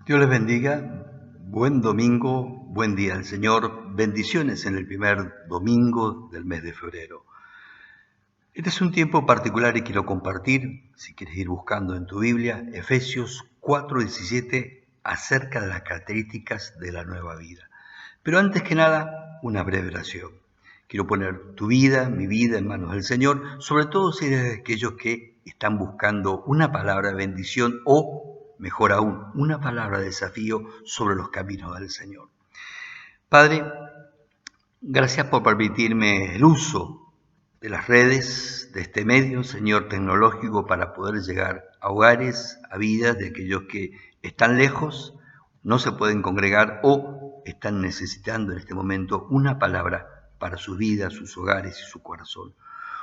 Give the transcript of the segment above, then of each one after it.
Dios les bendiga. Buen domingo, buen día al Señor. Bendiciones en el primer domingo del mes de febrero. Este es un tiempo particular y quiero compartir, si quieres ir buscando en tu Biblia, Efesios 4:17, acerca de las características de la nueva vida. Pero antes que nada, una breve oración. Quiero poner tu vida, mi vida en manos del Señor, sobre todo si eres de aquellos que están buscando una palabra de bendición o, mejor aún, una palabra de desafío sobre los caminos del Señor. Padre, gracias por permitirme el uso de las redes, de este medio, Señor, tecnológico, para poder llegar a hogares, a vidas de aquellos que están lejos, no se pueden congregar o están necesitando en este momento una palabra para sus vidas, sus hogares y su corazón.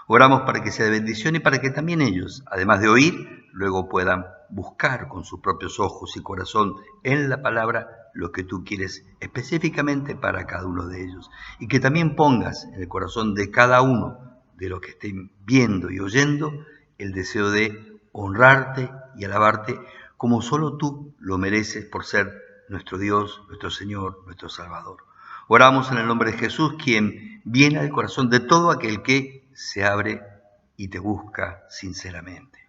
Oramos para que sea de bendición y para que también ellos, además de oír, luego puedan buscar con sus propios ojos y corazón en la palabra lo que tú quieres específicamente para cada uno de ellos. Y que también pongas en el corazón de cada uno de los que estén viendo y oyendo el deseo de honrarte y alabarte como solo tú lo mereces por ser nuestro Dios, nuestro Señor, nuestro Salvador. Oramos en el nombre de Jesús, quien viene al corazón de todo aquel que se abre y te busca sinceramente.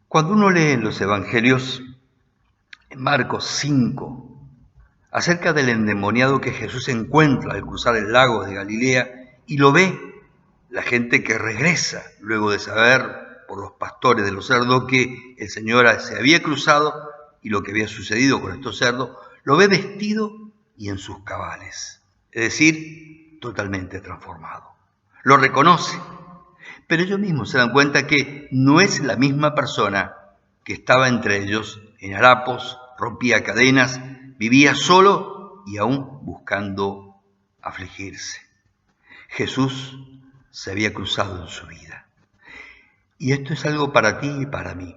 Cuando uno lee en los Evangelios, en Marcos 5, acerca del endemoniado que Jesús encuentra al cruzar el lago de Galilea y lo ve la gente que regresa luego de saber por los pastores de los cerdos que el Señor se había cruzado y lo que había sucedido con estos cerdos, lo ve vestido y en sus cabales, es decir, totalmente transformado. Lo reconoce, pero ellos mismos se dan cuenta que no es la misma persona que estaba entre ellos en harapos, rompía cadenas, vivía solo y aún buscando afligirse. Jesús se había cruzado en su vida. Y esto es algo para ti y para mí.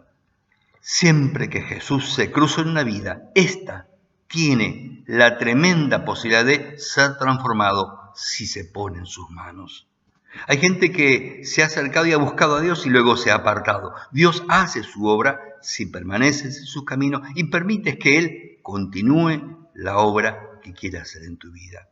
Siempre que Jesús se cruza en una vida, ésta tiene la tremenda posibilidad de ser transformado si se pone en sus manos. Hay gente que se ha acercado y ha buscado a Dios y luego se ha apartado. Dios hace su obra si permaneces en su camino y permites que Él continúe la obra que quiere hacer en tu vida.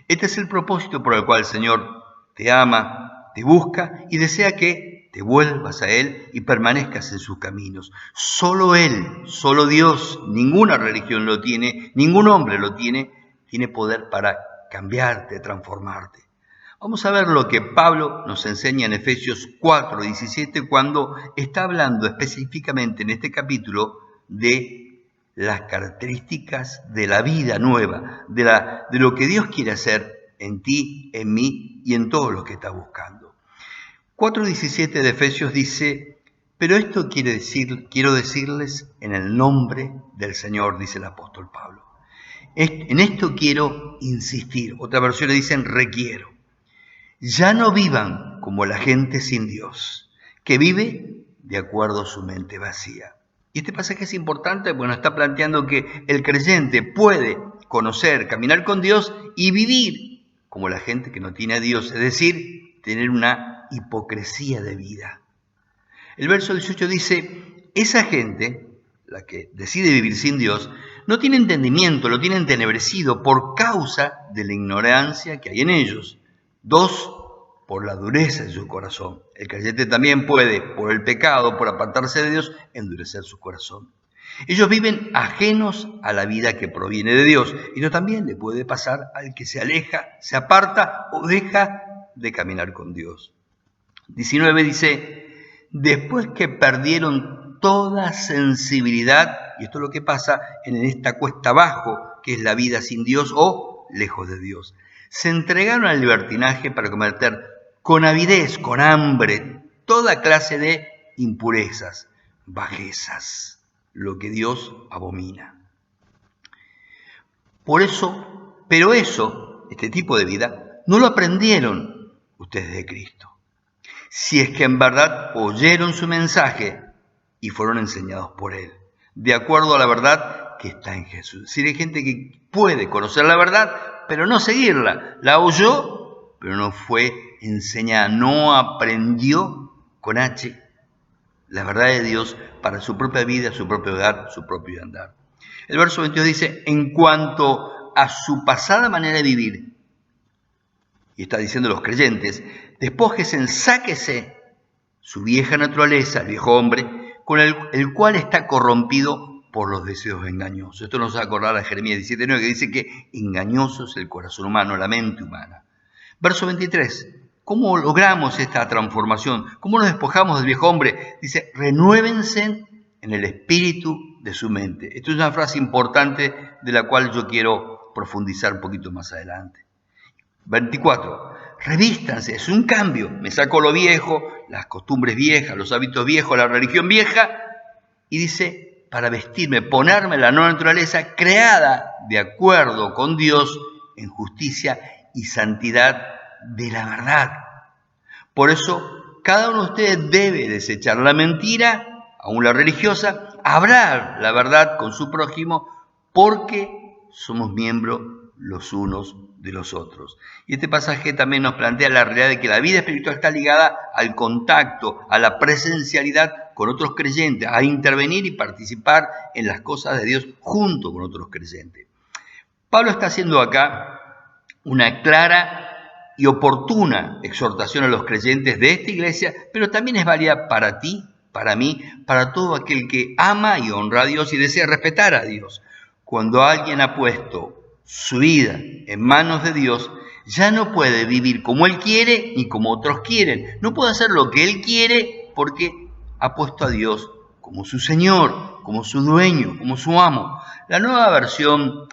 Este es el propósito por el cual el Señor te ama, te busca y desea que te vuelvas a Él y permanezcas en sus caminos. Solo Él, solo Dios, ninguna religión lo tiene, ningún hombre lo tiene poder para cambiarte, transformarte. Vamos a ver lo que Pablo nos enseña en Efesios 4:17 cuando está hablando específicamente en este capítulo de las características de la vida nueva, de lo que Dios quiere hacer en ti, en mí y en todos los que está buscando. 4:17 de Efesios dice, pero esto quiero decirles en el nombre del Señor, dice el apóstol Pablo. En esto quiero insistir. Otras versiones dicen requiero. Ya no vivan como la gente sin Dios, que vive de acuerdo a su mente vacía. Y este pasaje es importante porque nos está planteando que el creyente puede conocer, caminar con Dios y vivir como la gente que no tiene a Dios, es decir, tener una hipocresía de vida. El verso 18 dice, esa gente, la que decide vivir sin Dios, no tiene entendimiento, lo tiene entenebrecido por causa de la ignorancia que hay en ellos. 2, por la dureza de su corazón. El creyente también puede, por el pecado, por apartarse de Dios, endurecer su corazón. Ellos viven ajenos a la vida que proviene de Dios. Y esto también le puede pasar al que se aleja, se aparta o deja de caminar con Dios. 19 dice, después que perdieron toda sensibilidad, y esto es lo que pasa en esta cuesta abajo, que es la vida sin Dios o lejos de Dios, se entregaron al libertinaje para cometer con avidez, con hambre, toda clase de impurezas, bajezas, lo que Dios abomina. Por eso, pero eso, este tipo de vida, no lo aprendieron ustedes de Cristo. Si es que en verdad oyeron su mensaje y fueron enseñados por Él, de acuerdo a la verdad que está en Jesús. Si hay gente que puede conocer la verdad, pero no seguirla, la oyó, pero no fue enseñada, no aprendió con H la verdad de Dios para su propia vida, su propio hogar, su propio andar. El verso 22 dice, en cuanto a su pasada manera de vivir, y está diciendo los creyentes, despójese, sáquese su vieja naturaleza, el viejo hombre, con el cual está corrompido por los deseos engañosos. Esto nos va a acordar a Jeremías 17:9, que dice que engañoso es el corazón humano, la mente humana. Verso 23, ¿cómo logramos esta transformación? ¿Cómo nos despojamos del viejo hombre? Dice, renuévense en el espíritu de su mente. Esto es una frase importante de la cual yo quiero profundizar un poquito más adelante. 24, revístanse, es un cambio. Me saco lo viejo, las costumbres viejas, los hábitos viejos, la religión vieja, y dice, para vestirme, ponerme la nueva naturaleza creada de acuerdo con Dios en justicia y santidad de la verdad. Por eso, cada uno de ustedes debe desechar la mentira, aún la religiosa, hablar la verdad con su prójimo, porque somos miembros los unos de los otros. Y este pasaje también nos plantea la realidad de que la vida espiritual está ligada al contacto, a la presencialidad con otros creyentes, a intervenir y participar en las cosas de Dios junto con otros creyentes. Pablo está haciendo acá una clara y oportuna exhortación a los creyentes de esta iglesia, pero también es válida para ti, para mí, para todo aquel que ama y honra a Dios y desea respetar a Dios. Cuando alguien ha puesto su vida en manos de Dios, ya no puede vivir como él quiere ni como otros quieren. No puede hacer lo que él quiere porque ha puesto a Dios como su Señor, como su dueño, como su amo. La nueva versión,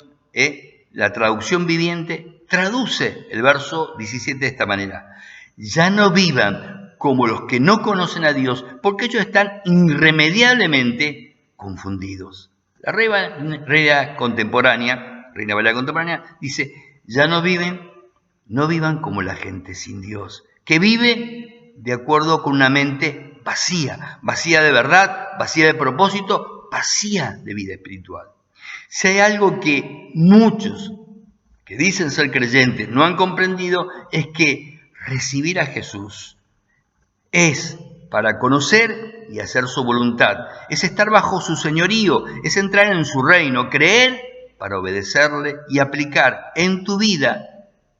la traducción viviente, traduce el verso 17 de esta manera. Ya no vivan como los que no conocen a Dios, porque ellos están irremediablemente confundidos. La Reina Valera contemporánea dice, ya no vivan como la gente sin Dios, que vive de acuerdo con una mente vacía, vacía de verdad, vacía de propósito, vacía de vida espiritual. Si hay algo que muchos que dicen ser creyentes no han comprendido, es que recibir a Jesús es para conocer y hacer su voluntad, es estar bajo su señorío, es entrar en su reino, creer para obedecerle y aplicar en tu vida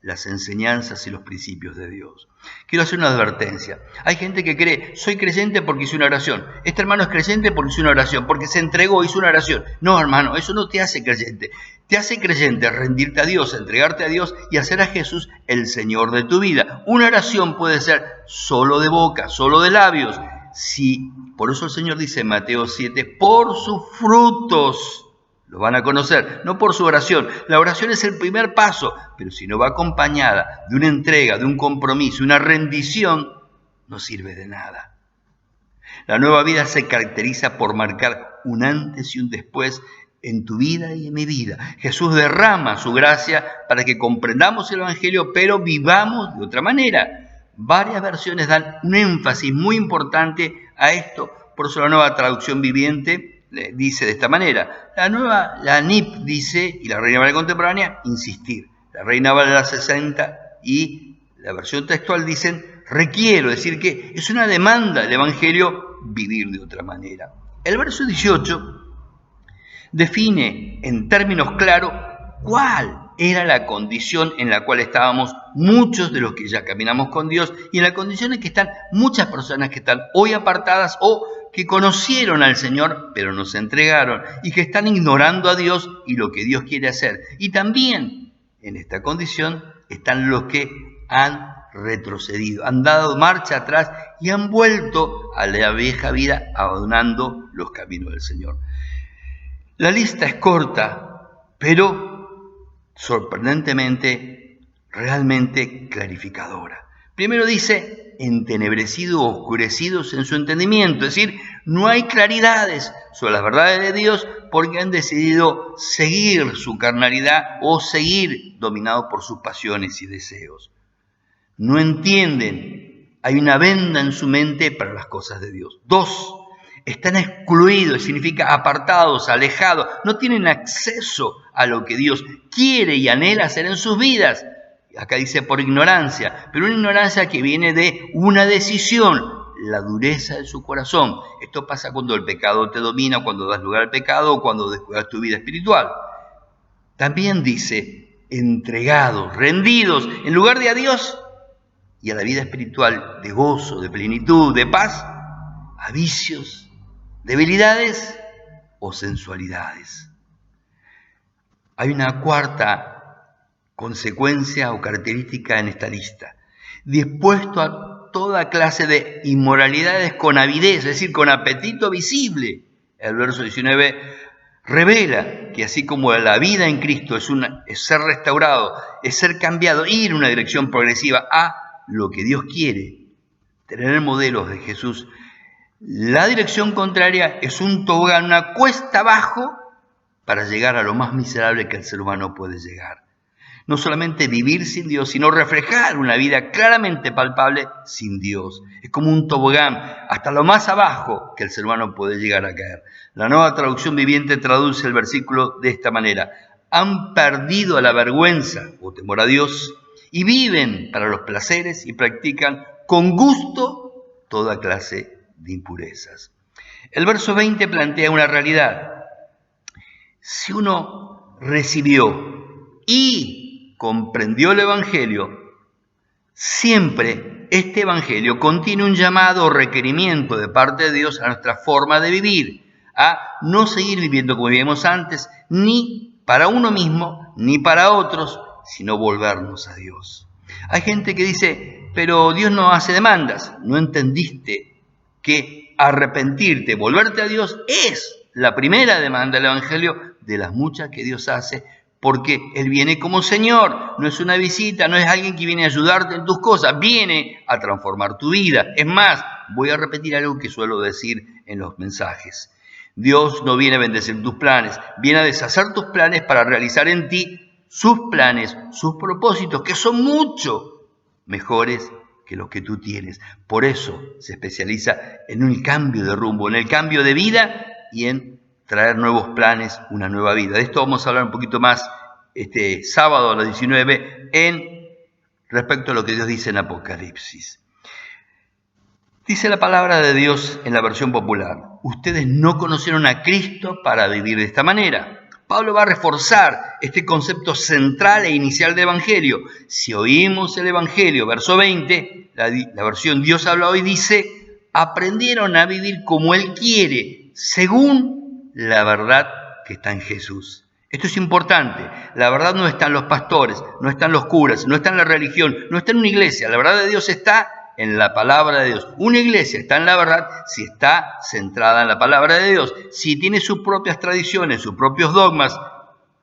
las enseñanzas y los principios de Dios. Quiero hacer una advertencia. Hay gente que cree, soy creyente porque hice una oración. Este hermano es creyente porque hizo una oración, porque se entregó, hizo una oración. No, hermano, eso no te hace creyente. Te hace creyente rendirte a Dios, entregarte a Dios y hacer a Jesús el Señor de tu vida. Una oración puede ser solo de boca, solo de labios. Sí, por eso el Señor dice en Mateo 7, por sus frutos lo van a conocer, no por su oración. La oración es el primer paso, pero si no va acompañada de una entrega, de un compromiso, una rendición, no sirve de nada. La nueva vida se caracteriza por marcar un antes y un después en tu vida y en mi vida. Jesús derrama su gracia para que comprendamos el Evangelio, pero vivamos de otra manera. Varias versiones dan un énfasis muy importante a esto, por eso la nueva traducción viviente dice de esta manera. La NIP dice, y la Reina Valera contemporánea, insistir. La Reina Valera 60 y la versión textual dicen, requiero, es decir, que es una demanda del Evangelio vivir de otra manera. El verso 18 define en términos claros cuál era la condición en la cual estábamos muchos de los que ya caminamos con Dios y en la condición en que están muchas personas que están hoy apartadas o que conocieron al Señor pero no se entregaron y que están ignorando a Dios y lo que Dios quiere hacer. Y también en esta condición están los que han retrocedido, han dado marcha atrás y han vuelto a la vieja vida abandonando los caminos del Señor. La lista es corta, pero sorprendentemente, realmente clarificadora. Primero dice, entenebrecidos o oscurecidos en su entendimiento, es decir, no hay claridades sobre las verdades de Dios porque han decidido seguir su carnalidad o seguir dominados por sus pasiones y deseos. No entienden, hay una venda en su mente para las cosas de Dios. 2, están excluidos, significa apartados, alejados, no tienen acceso a lo que Dios quiere y anhela hacer en sus vidas. Acá dice por ignorancia, pero una ignorancia que viene de una decisión. la dureza de su corazón. Esto pasa cuando el pecado te domina, cuando das lugar al pecado o cuando descuidas tu vida espiritual. También dice, entregados, rendidos, en lugar de a Dios y a la vida espiritual de gozo, de plenitud, de paz, a vicios, debilidades o sensualidades. Hay una cuarta consecuencia o característica en esta lista. Dispuesto a toda clase de inmoralidades con avidez, es decir, con apetito visible. El verso 19 revela que así como la vida en Cristo es ser restaurado, es ser cambiado, ir en una dirección progresiva a lo que Dios quiere, tener modelos de Jesús, la dirección contraria es un tobogán, una cuesta abajo para llegar a lo más miserable que el ser humano puede llegar. No solamente vivir sin Dios, sino reflejar una vida claramente palpable sin Dios. Es como un tobogán hasta lo más abajo que el ser humano puede llegar a caer. La Nueva Traducción Viviente traduce el versículo de esta manera: han perdido la vergüenza o temor a Dios y viven para los placeres y practican con gusto toda clase de impurezas. El verso 20 plantea una realidad. Si uno recibió y comprendió el Evangelio, siempre este Evangelio contiene un llamado o requerimiento de parte de Dios a nuestra forma de vivir, a no seguir viviendo como vivíamos antes, ni para uno mismo, ni para otros, sino volvernos a Dios. Hay gente que dice, pero Dios no hace demandas. No entendiste que arrepentirte, volverte a Dios, es la primera demanda del Evangelio de las muchas que Dios hace, porque Él viene como Señor, no es una visita, no es alguien que viene a ayudarte en tus cosas, viene a transformar tu vida. Es más, voy a repetir algo que suelo decir en los mensajes. Dios no viene a bendecir tus planes, viene a deshacer tus planes para realizar en ti sus planes, sus propósitos, que son mucho mejores que los que tú tienes. Por eso se especializa en un cambio de rumbo, en el cambio de vida y en traer nuevos planes, una nueva vida. De esto vamos a hablar un poquito más este sábado a las 19 respecto a lo que Dios dice en Apocalipsis. Dice la palabra de Dios en la versión popular: ustedes no conocieron a Cristo para vivir de esta manera. Pablo va a reforzar este concepto central e inicial del Evangelio. Si oímos el Evangelio, verso 20, la versión Dios habla hoy dice: aprendieron a vivir como Él quiere, según la verdad que está en Jesús. Esto es importante. La verdad no está en los pastores, no está en los curas, no está en la religión, no está en una iglesia. La verdad de Dios está en la palabra de Dios. Una iglesia está en la verdad si está centrada en la palabra de Dios. Si tiene sus propias tradiciones, sus propios dogmas,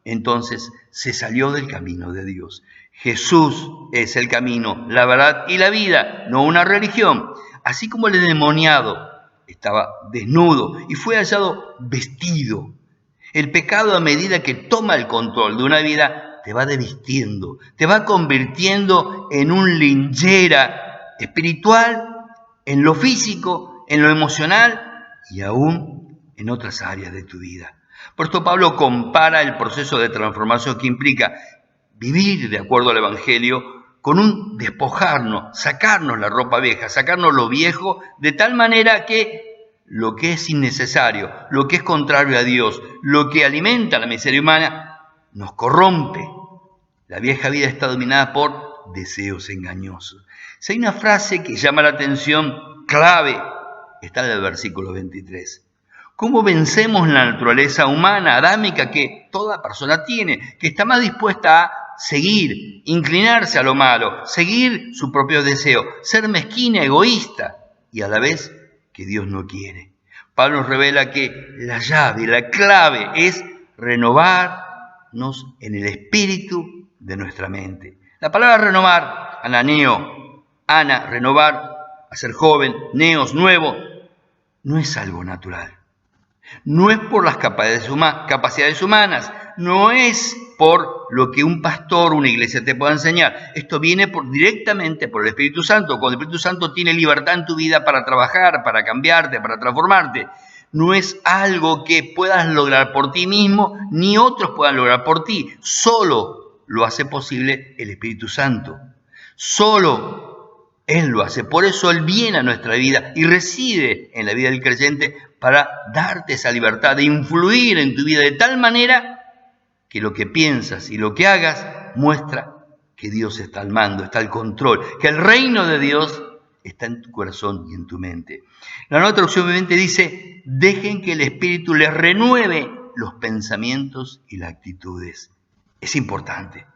entonces se salió del camino de Dios. Jesús es el camino, la verdad y la vida, no una religión. Así como el endemoniado estaba desnudo y fue hallado vestido. El pecado, a medida que toma el control de una vida, te va desvistiendo, te va convirtiendo en un linchera espiritual, en lo físico, en lo emocional y aún en otras áreas de tu vida. Por esto Pablo compara el proceso de transformación que implica vivir de acuerdo al Evangelio con un despojarnos, sacarnos la ropa vieja, sacarnos lo viejo, de tal manera que lo que es innecesario, lo que es contrario a Dios, lo que alimenta la miseria humana, nos corrompe. La vieja vida está dominada por deseos engañosos. Si hay una frase que llama la atención, clave, está en el versículo 23. ¿Cómo vencemos la naturaleza humana, adámica, que toda persona tiene, que está más dispuesta a seguir, inclinarse a lo malo, seguir su propio deseo, ser mezquina, egoísta y a la vez que Dios no quiere? Pablo nos revela que la llave, la clave es renovarnos en el espíritu de nuestra mente. La palabra renovar, ananeo, ana, renovar, hacer joven, neos, nuevo, no es algo natural. No es por las capacidades humanas, no es por lo que un pastor o una iglesia te pueda enseñar. Esto viene directamente por el Espíritu Santo. Cuando el Espíritu Santo tiene libertad en tu vida para trabajar, para cambiarte, para transformarte, no es algo que puedas lograr por ti mismo, ni otros puedan lograr por ti. Solo lo hace posible el Espíritu Santo. Solo Él lo hace. Por eso Él viene a nuestra vida y reside en la vida del creyente para darte esa libertad de influir en tu vida de tal manera que lo que piensas y lo que hagas muestra que Dios está al mando, está al control, que el reino de Dios está en tu corazón y en tu mente. La nueva traducción obviamente dice, dejen que el Espíritu les renueve los pensamientos y las actitudes. Es importante.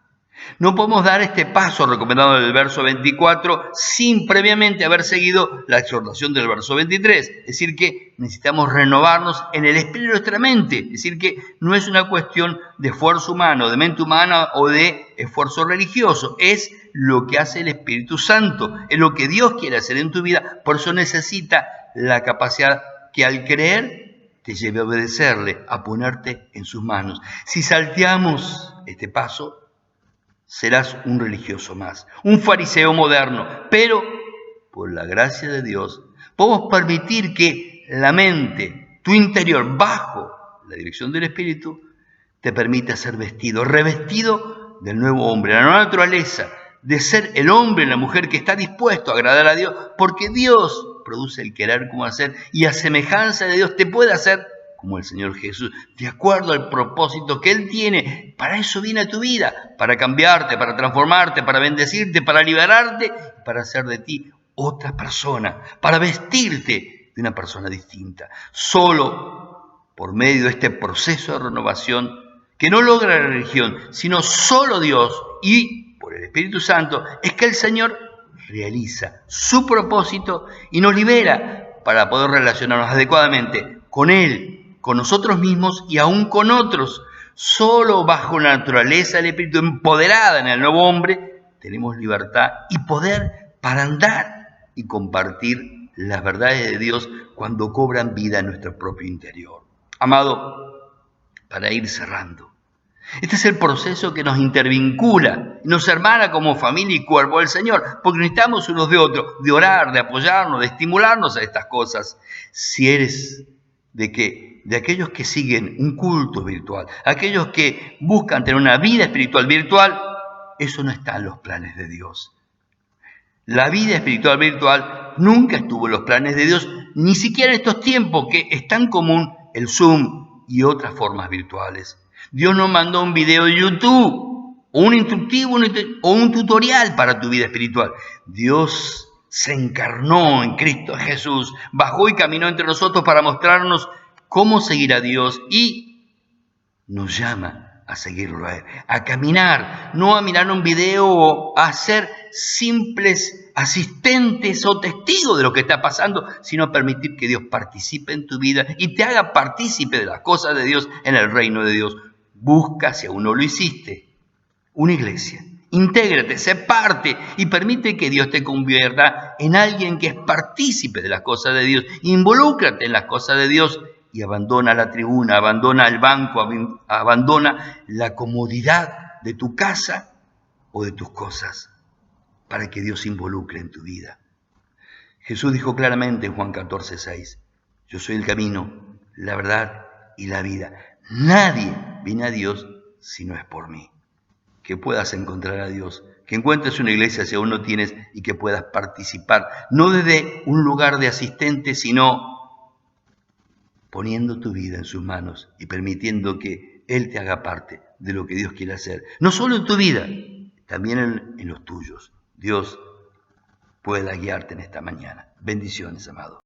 No podemos dar este paso recomendado en el verso 24 sin previamente haber seguido la exhortación del verso 23. Es decir, que necesitamos renovarnos en el espíritu de nuestra mente. Es decir, que no es una cuestión de esfuerzo humano, de mente humana o de esfuerzo religioso. Es lo que hace el Espíritu Santo. Es lo que Dios quiere hacer en tu vida. Por eso necesita la capacidad que al creer te lleve a obedecerle, a ponerte en sus manos. Si salteamos este paso, serás un religioso más, un fariseo moderno, pero por la gracia de Dios podemos permitir que la mente, tu interior, bajo la dirección del Espíritu, te permita ser vestido, revestido del nuevo hombre, la nueva naturaleza, de ser el hombre y la mujer que está dispuesto a agradar a Dios, porque Dios produce el querer como hacer, y a semejanza de Dios te puede hacer como el Señor Jesús, de acuerdo al propósito que Él tiene. Para eso viene a tu vida, para cambiarte, para transformarte, para bendecirte, para liberarte, para hacer de ti otra persona, para vestirte de una persona distinta. Solo por medio de este proceso de renovación, que no logra la religión, sino solo Dios y por el Espíritu Santo, es que el Señor realiza su propósito y nos libera para poder relacionarnos adecuadamente con Él, con nosotros mismos y aún con otros. Solo bajo la naturaleza del Espíritu empoderada en el nuevo hombre tenemos libertad y poder para andar y compartir las verdades de Dios cuando cobran vida en nuestro propio interior. Amado, para ir cerrando, este es el proceso que nos intervincula, nos hermana como familia y cuerpo del Señor, porque necesitamos unos de otros, de orar, de apoyarnos, de estimularnos a estas cosas. Si eres de aquellos que siguen un culto virtual, aquellos que buscan tener una vida espiritual virtual, eso no está en los planes de Dios. La vida espiritual virtual nunca estuvo en los planes de Dios, ni siquiera en estos tiempos que es tan común el Zoom y otras formas virtuales. Dios no mandó un video de YouTube, o un instructivo o un tutorial para tu vida espiritual. Dios se encarnó en Cristo Jesús, bajó y caminó entre nosotros para mostrarnos cómo seguir a Dios y nos llama a seguirlo a Él, a caminar, no a mirar un video o a ser simples asistentes o testigos de lo que está pasando, sino a permitir que Dios participe en tu vida y te haga partícipe de las cosas de Dios en el reino de Dios. Busca, si aún no lo hiciste, una iglesia. Intégrate, sé parte y permite que Dios te convierta en alguien que es partícipe de las cosas de Dios. Involúcrate en las cosas de Dios y abandona la tribuna, abandona el banco, abandona la comodidad de tu casa o de tus cosas para que Dios se involucre en tu vida. Jesús dijo claramente en Juan 14:6, yo soy el camino, la verdad y la vida. Nadie viene a Dios si no es por mí. Que puedas encontrar a Dios, que encuentres una iglesia si aún no tienes y que puedas participar, no desde un lugar de asistente, sino poniendo tu vida en sus manos y permitiendo que Él te haga parte de lo que Dios quiere hacer. No solo en tu vida, también en los tuyos. Dios pueda guiarte en esta mañana. Bendiciones, amado.